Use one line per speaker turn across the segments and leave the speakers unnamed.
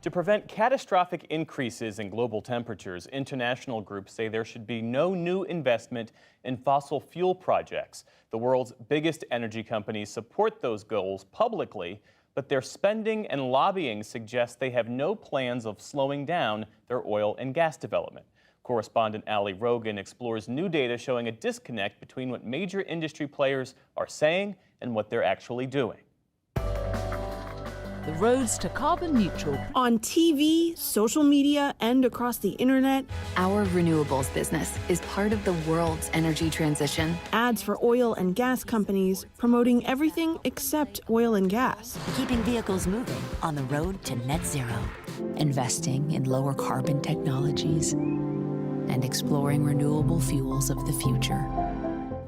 To prevent catastrophic increases in global temperatures, international groups say there should be no new investment in fossil fuel projects. The world's biggest energy companies support those goals publicly, but their spending and lobbying suggest they have no plans of slowing down their oil and gas development. Correspondent Ali Rogan explores new data showing a disconnect between what major industry players are saying and what they're actually doing.
The roads to carbon neutral.
On TV, social media, and across the internet,
our renewables business is part of the world's energy transition.
Ads for oil and gas companies promoting everything except oil and gas.
Keeping vehicles moving on the road to net zero.
Investing in lower carbon technologies and exploring renewable fuels of the future.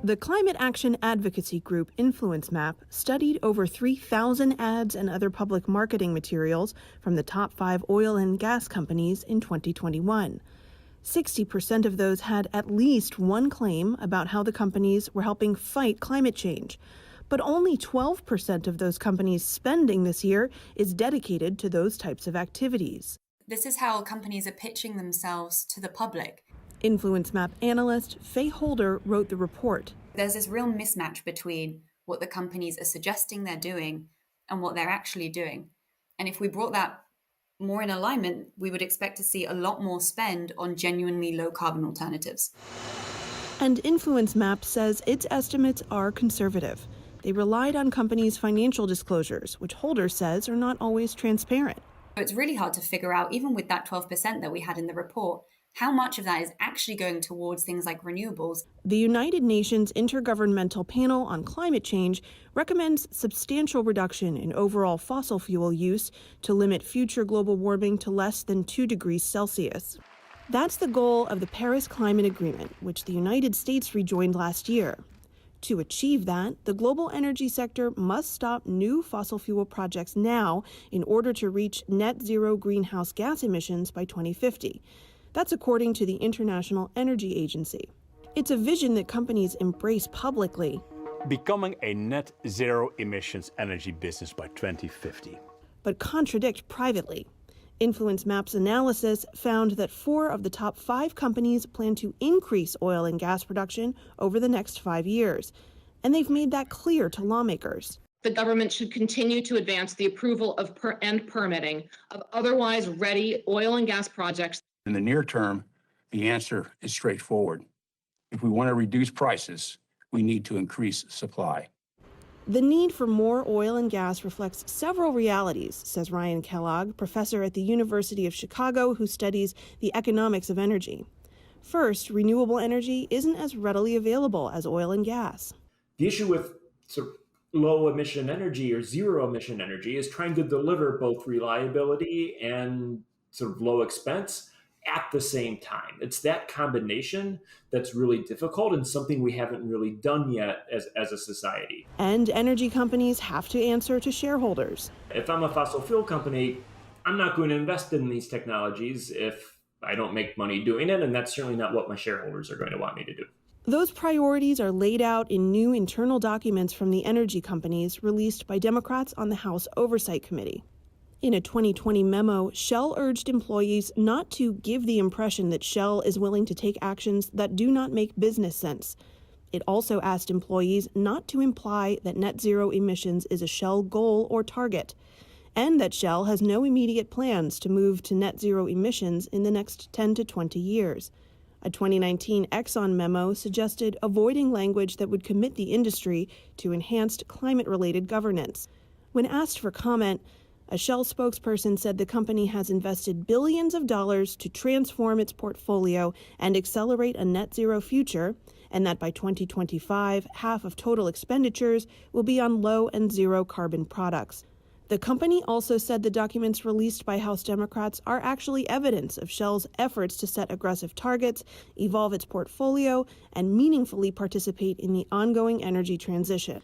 The climate action advocacy group InfluenceMap studied over 3,000 ads and other public marketing materials from the top 5 oil and gas companies in 2021. 60% of those had at least one claim about how the companies were helping fight climate change. But only 12% of those companies' spending this year is dedicated to those types of activities.
This is how companies are pitching themselves to the public.
InfluenceMap analyst Faye Holder wrote the report.
There's this real mismatch between what the companies are suggesting they're doing and what they're actually doing. And if we brought that more in alignment, we would expect to see a lot more spend on genuinely low carbon alternatives.
And InfluenceMap says its estimates are conservative. They relied on companies' financial disclosures, which Holder says are not always transparent.
It's really hard to figure out, even with that 12% that we had in the report, how much of that is actually going towards things like renewables.
The United Nations Intergovernmental Panel on Climate Change recommends substantial reduction in overall fossil fuel use to limit future global warming to less than 2 degrees Celsius. That's the goal of the Paris Climate Agreement, which the United States rejoined last year. To achieve that, the global energy sector must stop new fossil fuel projects now in order to reach net zero greenhouse gas emissions by 2050. That's according to the International Energy Agency. It's a vision that companies embrace publicly.
Becoming a net zero emissions energy business by 2050.
But contradict privately. InfluenceMap's analysis found that 4 of the top 5 companies plan to increase oil and gas production over the next 5 years. And they've made that clear to lawmakers.
The government should continue to advance the approval of and permitting of otherwise ready oil and gas projects.
In the near term, the answer is straightforward. If we want to reduce prices, we need to increase supply.
The need for more oil and gas reflects several realities, says Ryan Kellogg, professor at the University of Chicago who studies the economics of energy. First, renewable energy isn't as readily available as oil and gas.
The issue with sort of low emission energy or zero emission energy is trying to deliver both reliability and sort of low expense at the same time. It's that combination that's really difficult and something we haven't really done yet as a society.
And energy companies have to answer to shareholders.
If I'm a fossil fuel company, I'm not going to invest in these technologies if I don't make money doing it, and that's certainly not what my shareholders are going to want me to do.
Those priorities are laid out in new internal documents from the energy companies released by Democrats on the House Oversight Committee. In a 2020 memo, Shell urged employees not to give the impression that Shell is willing to take actions that do not make business sense. It also asked employees not to imply that net zero emissions is a Shell goal or target, and that Shell has no immediate plans to move to net zero emissions in the next 10 to 20 years. A 2019 Exxon memo suggested avoiding language that would commit the industry to enhanced climate-related governance. When asked for comment, a Shell spokesperson said the company has invested billions of dollars to transform its portfolio and accelerate a net zero future, and that by 2025, half of total expenditures will be on low and zero carbon products. The company also said the documents released by House Democrats are actually evidence of Shell's efforts to set aggressive targets, evolve its portfolio, and meaningfully participate in the ongoing energy transition.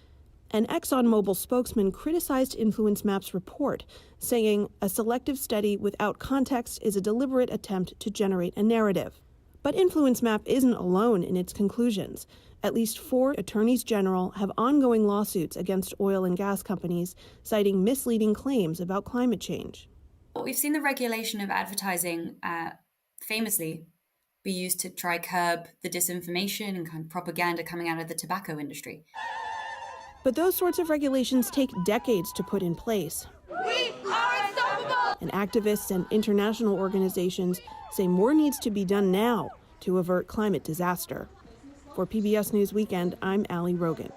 An ExxonMobil spokesman criticized InfluenceMap's report, saying a selective study without context is a deliberate attempt to generate a narrative. But InfluenceMap isn't alone in its conclusions. At least 4 attorneys general have ongoing lawsuits against oil and gas companies, citing misleading claims about climate change.
We've seen the regulation of advertising famously be used to try curb the disinformation and kind of propaganda coming out of the tobacco industry.
But those sorts of regulations take decades to put in place.
We are unstoppable!
And activists and international organizations say more needs to be done now to avert climate disaster. For PBS News Weekend, I'm Allie Rogan.